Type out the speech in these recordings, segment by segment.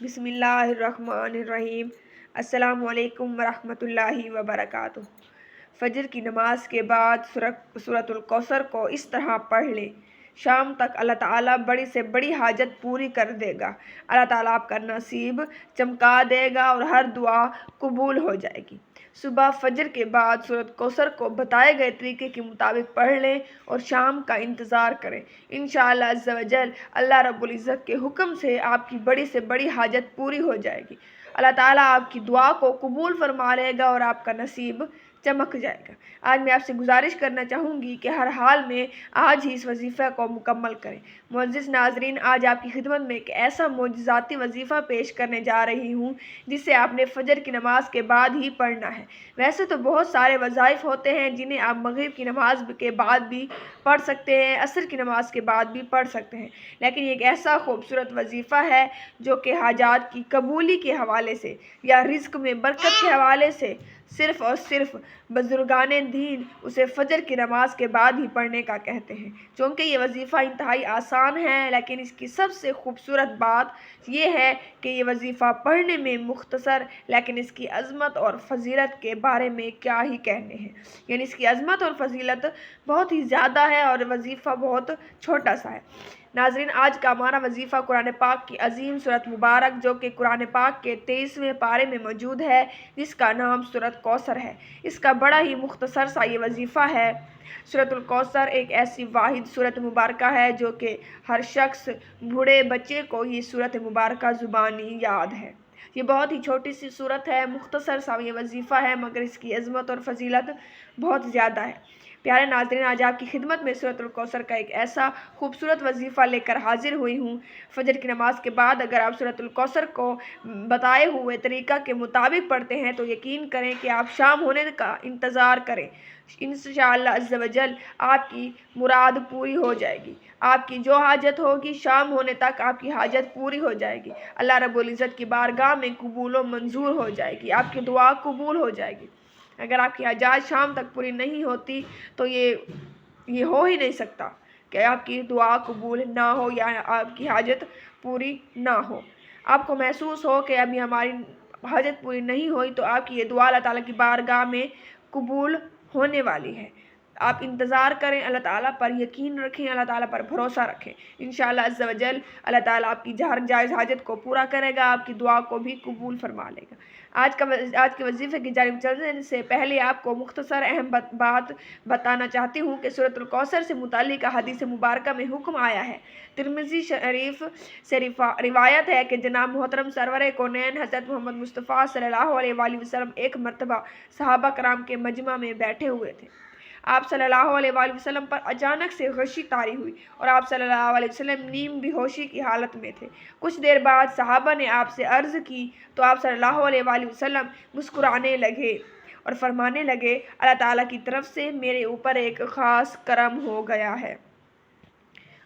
بسم اللہ الرحمن الرحیم۔ السلام علیکم ورحمۃ اللہ وبرکاتہ۔ فجر کی نماز کے بعد سورۃ الکوثر کو اس طرح پڑھ لیں، شام تک اللہ تعالیٰ بڑی سے بڑی حاجت پوری کر دے گا۔ اللہ تعالیٰ آپ کا نصیب چمکا دے گا اور ہر دعا قبول ہو جائے گی۔ صبح فجر کے بعد سورۃ کوثر کو بتائے گئے طریقے کے مطابق پڑھ لیں اور شام کا انتظار کریں۔ انشاءاللہ عز و جل اللہ رب العزت کے حکم سے آپ کی بڑی سے بڑی حاجت پوری ہو جائے گی۔ اللہ تعالیٰ آپ کی دعا کو قبول فرما لے گا اور آپ کا نصیب چمک جائے گا۔ آج میں آپ سے گزارش کرنا چاہوں گی کہ ہر حال میں آج ہی اس وظیفہ کو مکمل کریں۔ معزز ناظرین، آج آپ کی خدمت میں ایک ایسا معجزاتی وظیفہ پیش کرنے جا رہی ہوں جسے آپ نے فجر کی نماز کے بعد ہی پڑھنا ہے۔ ویسے تو بہت سارے وظائف ہوتے ہیں جنہیں آپ مغرب کی نماز کے بعد بھی پڑھ سکتے ہیں، عصر کی نماز کے بعد بھی پڑھ سکتے ہیں، لیکن یہ ایک ایسا خوبصورت وظیفہ ہے جو کہ حاجات کی قبولی کے حوالے سے یا رزق میں برکت کے حوالے سے صرف اور صرف بزرگان دین اسے فجر کی نماز کے بعد ہی پڑھنے کا کہتے ہیں۔ چونکہ یہ وظیفہ انتہائی آسان ہے، لیکن اس کی سب سے خوبصورت بات یہ ہے کہ یہ وظیفہ پڑھنے میں مختصر، لیکن اس کی عظمت اور فضیلت کے بارے میں کیا ہی کہنے ہیں۔ یعنی اس کی عظمت اور فضیلت بہت ہی زیادہ ہے اور وظیفہ بہت چھوٹا سا ہے۔ ناظرین، آج کا ہمارا وظیفہ قرآن پاک کی عظیم سورۃ مبارک جو کہ قرآن پاک کے 23ویں پارے میں موجود ہے، جس کا نام سورۃ کوثر ہے، اس کا بڑا ہی مختصر سا یہ وظیفہ ہے۔ سورۃ الکوثر ایک ایسی واحد سورۃ مبارکہ ہے جو کہ ہر شخص، بوڑھے بچے کو یہ سورۃ مبارکہ زبانی یاد ہے۔ یہ بہت ہی چھوٹی سی سورت ہے، مختصر سا یہ وظیفہ ہے، مگر اس کی عظمت اور فضیلت بہت زیادہ ہے۔ پیارے ناظرین، آج آپ کی خدمت میں سورۃ الکوثر کا ایک ایسا خوبصورت وظیفہ لے کر حاضر ہوئی ہوں۔ فجر کی نماز کے بعد اگر آپ سورۃ الکوثر کو بتائے ہوئے طریقہ کے مطابق پڑھتے ہیں تو یقین کریں کہ آپ شام ہونے کا انتظار کریں۔ انشاءاللہ عز و جل آپ کی مراد پوری ہو جائے گی۔ آپ کی جو حاجت ہوگی شام ہونے تک آپ کی حاجت پوری ہو جائے گی، اللہ رب العزت کی بارگاہ میں قبول و منظور ہو جائے گی، آپ کی دعا قبول ہو جائے گی۔ اگر آپ کی حاجات شام تک پوری نہیں ہوتی تو یہ ہو ہی نہیں سکتا کہ آپ کی دعا قبول نہ ہو یا آپ کی حاجت پوری نہ ہو۔ آپ کو محسوس ہو کہ ابھی ہماری حاجت پوری نہیں ہوئی تو آپ کی یہ دعا اللہ تعالیٰ کی بارگاہ میں قبول ہونے والی ہے۔ آپ انتظار کریں، اللہ تعالیٰ پر یقین رکھیں، اللہ تعالیٰ پر بھروسہ رکھیں۔ انشاءاللہ عز و جل اللہ تعالیٰ آپ کی جائز حاجت کو پورا کرے گا، آپ کی دعا کو بھی قبول فرما لے گا۔ آج کے وظیفے کی جانب چلنے سے پہلے آپ کو مختصر اہم بات بتانا چاہتی ہوں کہ سورۃ الکوثر سے متعلق حدیث مبارکہ میں حکم آیا ہے۔ ترمذی شریف سے روایت ہے کہ جناب محترم سرور کونین حضرت محمد مصطفیٰ صلی اللہ علیہ وآلہ وسلم ایک مرتبہ صحابہ کرام کے مجمع میں بیٹھے ہوئے تھے۔ آپ صلی اللہ علیہ وآلہ وسلم پر اچانک سے غشی طاری ہوئی اور آپ صلی اللہ علیہ وسلم نیم بے ہوشی کی حالت میں تھے۔ کچھ دیر بعد صحابہ نے آپ سے عرض کی تو آپ صلی اللہ علیہ وآلہ وسلم مسکرانے لگے اور فرمانے لگے، اللہ تعالیٰ کی طرف سے میرے اوپر ایک خاص کرم ہو گیا ہے۔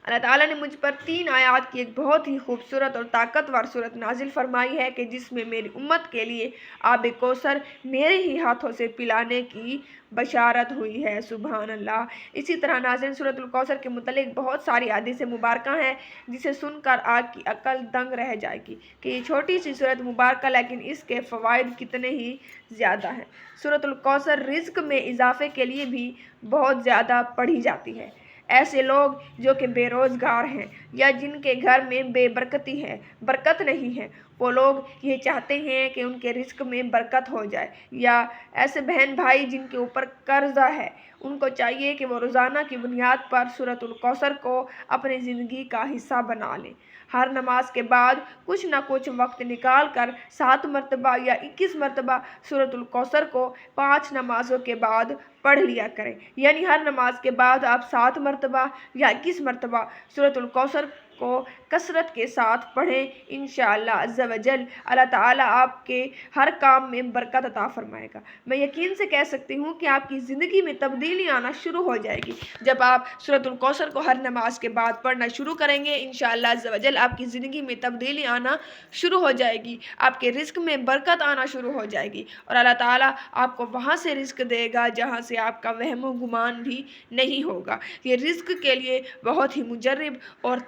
اللہ تعالیٰ نے مجھ پر 3 آیات کی ایک بہت ہی خوبصورت اور طاقتور صورت نازل فرمائی ہے کہ جس میں میری امت کے لیے آب کوثر میرے ہی ہاتھوں سے پلانے کی بشارت ہوئی ہے۔ سبحان اللہ۔ اسی طرح ناظرین، سورۃ الکوثر کے متعلق بہت ساری حدیث مبارکہ ہیں جسے سن کر آپ کی عقل دنگ رہ جائے گی کہ یہ چھوٹی سی سورۃ مبارکہ لیکن اس کے فوائد کتنے ہی زیادہ ہیں۔ سورۃ الکوثر رزق میں اضافے کے لیے بھی بہت زیادہ پڑھی جاتی ہے۔ ایسے لوگ جو کہ بے روزگار ہیں یا جن کے گھر میں بے برکتی ہے، برکت نہیں ہے، وہ لوگ یہ چاہتے ہیں کہ ان کے رزق میں برکت ہو جائے، یا ایسے بہن بھائی جن کے اوپر قرضہ ہے، ان کو چاہیے کہ وہ روزانہ کی بنیاد پر سورۃ الکوثر کو اپنی زندگی کا حصہ بنا لیں۔ ہر نماز کے بعد کچھ نہ کچھ وقت نکال کر 7 مرتبہ یا 21 مرتبہ سورۃ الکوثر کو 5 نمازوں کے بعد پڑھ لیا کریں۔ یعنی ہر نماز کے بعد آپ 7 مرتبہ یا 21 مرتبہ سورۃ الکوثر کو کثرت کے ساتھ پڑھیں۔ انشاءاللہ عز و جل اللہ تعالیٰ آپ کے ہر کام میں برکت عطا فرمائے گا۔ میں یقین سے کہہ سکتی ہوں کہ آپ کی زندگی میں تبدیلی آنا شروع ہو جائے گی جب آپ سورۃ الکوثر کو ہر نماز کے بعد پڑھنا شروع کریں گے۔ انشاءاللہ عز و جل آپ کی زندگی میں تبدیلی آنا شروع ہو جائے گی، آپ کے رزق میں برکت آنا شروع ہو جائے گی اور اللہ تعالیٰ آپ کو وہاں سے رزق دے گا جہاں سے آپ کا وہم و گمان بھی نہیں ہوگا۔ یہ رزق کے لیے بہت ہی مجرب اور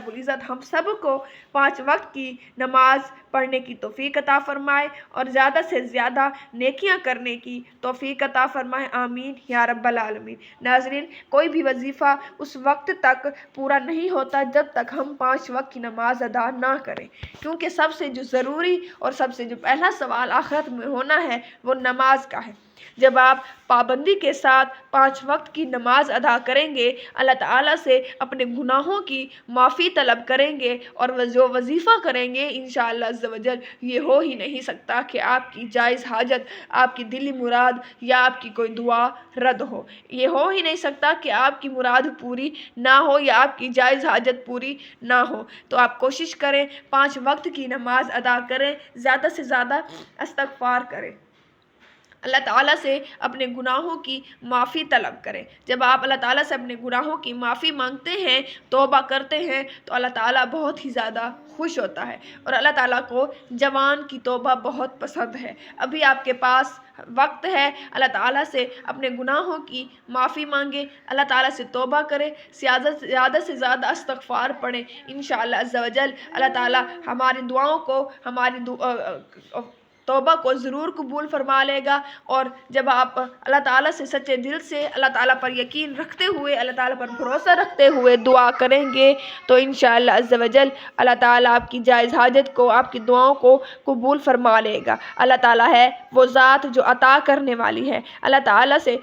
رب العزت ہم سب کو 5 وقت کی نماز پڑھنے کی توفیق عطا فرمائے اور زیادہ سے زیادہ نیکیاں کرنے کی توفیق عطا فرمائے، آمین یا رب العالمین۔ ناظرین، کوئی بھی وظیفہ اس وقت تک پورا نہیں ہوتا جب تک ہم 5 وقت کی نماز ادا نہ کریں، کیونکہ سب سے جو ضروری اور سب سے جو پہلا سوال آخرت میں ہونا ہے وہ نماز کا ہے۔ جب آپ پابندی کے ساتھ 5 وقت کی نماز ادا کریں گے، اللہ تعالیٰ سے اپنے گناہوں کی معافی طلب کریں گے اور جو وظیفہ کریں گے انشاءاللہ عز و جل یہ ہو ہی نہیں سکتا کہ آپ کی جائز حاجت، آپ کی دلی مراد یا آپ کی کوئی دعا رد ہو۔ یہ ہو ہی نہیں سکتا کہ آپ کی مراد پوری نہ ہو یا آپ کی جائز حاجت پوری نہ ہو۔ تو آپ کوشش کریں 5 وقت کی نماز ادا کریں، زیادہ سے زیادہ استغفار کریں، اللہ تعالیٰ سے اپنے گناہوں کی معافی طلب کریں۔ جب آپ اللہ تعالیٰ سے اپنے گناہوں کی معافی مانگتے ہیں، توبہ کرتے ہیں، تو اللہ تعالیٰ بہت ہی زیادہ خوش ہوتا ہے، اور اللہ تعالیٰ کو جوان کی توبہ بہت پسند ہے۔ ابھی آپ کے پاس وقت ہے، اللہ تعالیٰ سے اپنے گناہوں کی معافی مانگیں، اللہ تعالیٰ سے توبہ کریں، زیادہ سے زیادہ استغفار پڑھیں، انشاءاللہ عز و جل اللہ تعالیٰ ہماری دعاؤں کو، ہماری توبہ کو ضرور قبول فرما لے گا۔ اور جب آپ اللہ تعالیٰ سے سچے دل سے، اللہ تعالیٰ پر یقین رکھتے ہوئے، اللہ تعالیٰ پر بھروسہ رکھتے ہوئے دعا کریں گے تو انشاءاللہ عز و جل اللہ تعالیٰ آپ کی جائز حاجت کو، آپ کی دعاؤں کو قبول فرما لے گا۔ اللہ تعالیٰ ہے وہ ذات جو عطا کرنے والی ہے۔ اللہ تعالیٰ سے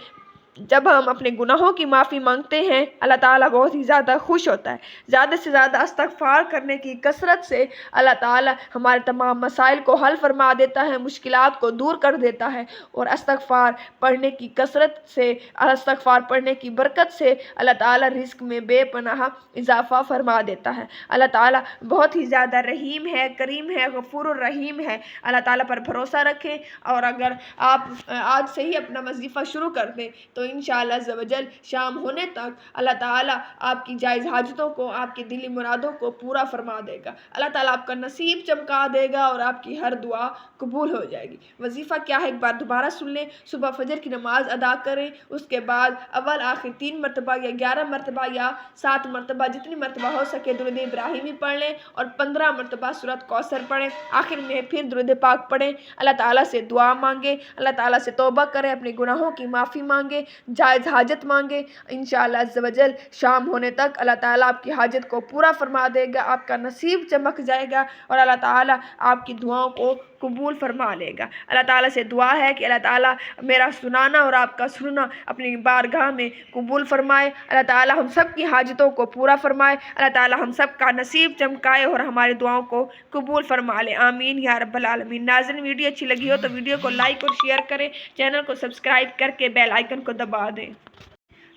جب ہم اپنے گناہوں کی معافی مانگتے ہیں، اللہ تعالیٰ بہت ہی زیادہ خوش ہوتا ہے۔ زیادہ سے زیادہ استغفار کرنے کی کثرت سے اللہ تعالیٰ ہمارے تمام مسائل کو حل فرما دیتا ہے، مشکلات کو دور کر دیتا ہے، اور استغفار پڑھنے کی کثرت سے، استغفار پڑھنے کی برکت سے اللہ تعالیٰ رزق میں بے پناہ اضافہ فرما دیتا ہے۔ اللہ تعالیٰ بہت ہی زیادہ رحیم ہے، کریم ہے، غفور الرحیم ہے۔ اللہ تعالیٰ پر بھروسہ رکھیں، اور اگر آپ آج سے ہی اپنا وظیفہ شروع کر دیں تو انشاءاللہ عز و جل شام ہونے تک اللہ تعالیٰ آپ کی جائز حاجتوں کو، آپ کی دلی مرادوں کو پورا فرما دے گا۔ اللہ تعالیٰ آپ کا نصیب چمکا دے گا اور آپ کی ہر دعا قبول ہو جائے گی۔ وظیفہ کیا ہے ایک بار دوبارہ سن لیں۔ صبح فجر کی نماز ادا کریں، اس کے بعد اول آخر 3 مرتبہ یا 11 مرتبہ یا 7 مرتبہ جتنی مرتبہ ہو سکے درود ابراہیمی پڑھ لیں، اور 15 مرتبہ سورۃ کوثر پڑھیں، آخر میں پھر درود پاک پڑھیں، اللہ تعالیٰ سے دعا مانگیں، اللہ تعالیٰ سے توبہ کریں، اپنے گناہوں کی معافی مانگیں، جائز حاجت مانگیں۔ انشاءاللہ عز و جل شام ہونے تک اللہ تعالیٰ آپ کی حاجت کو پورا فرما دے گا، آپ کا نصیب چمک جائے گا، اور اللہ تعالیٰ آپ کی دعاؤں کو قبول فرما لے گا۔ اللہ تعالیٰ سے دعا ہے کہ اللہ تعالیٰ میرا سنانا اور آپ کا سننا اپنی بارگاہ میں قبول فرمائے، اللہ تعالیٰ ہم سب کی حاجتوں کو پورا فرمائے، اللہ تعالیٰ ہم سب کا نصیب چمکائے اور ہماری دعاؤں کو قبول فرما لے، آمین یا رب العالمین۔ ناظرین، ویڈیو اچھی لگی ہو تو ویڈیو کو لائک اور شیئر کریں، چینل کو سبسکرائب کر کے بیل آئیکن کو دبا دیں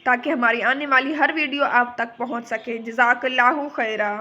تاکہ ہماری آنے والی ہر ویڈیو آپ تک پہنچ سکے۔ جزاک اللہ خیرہ۔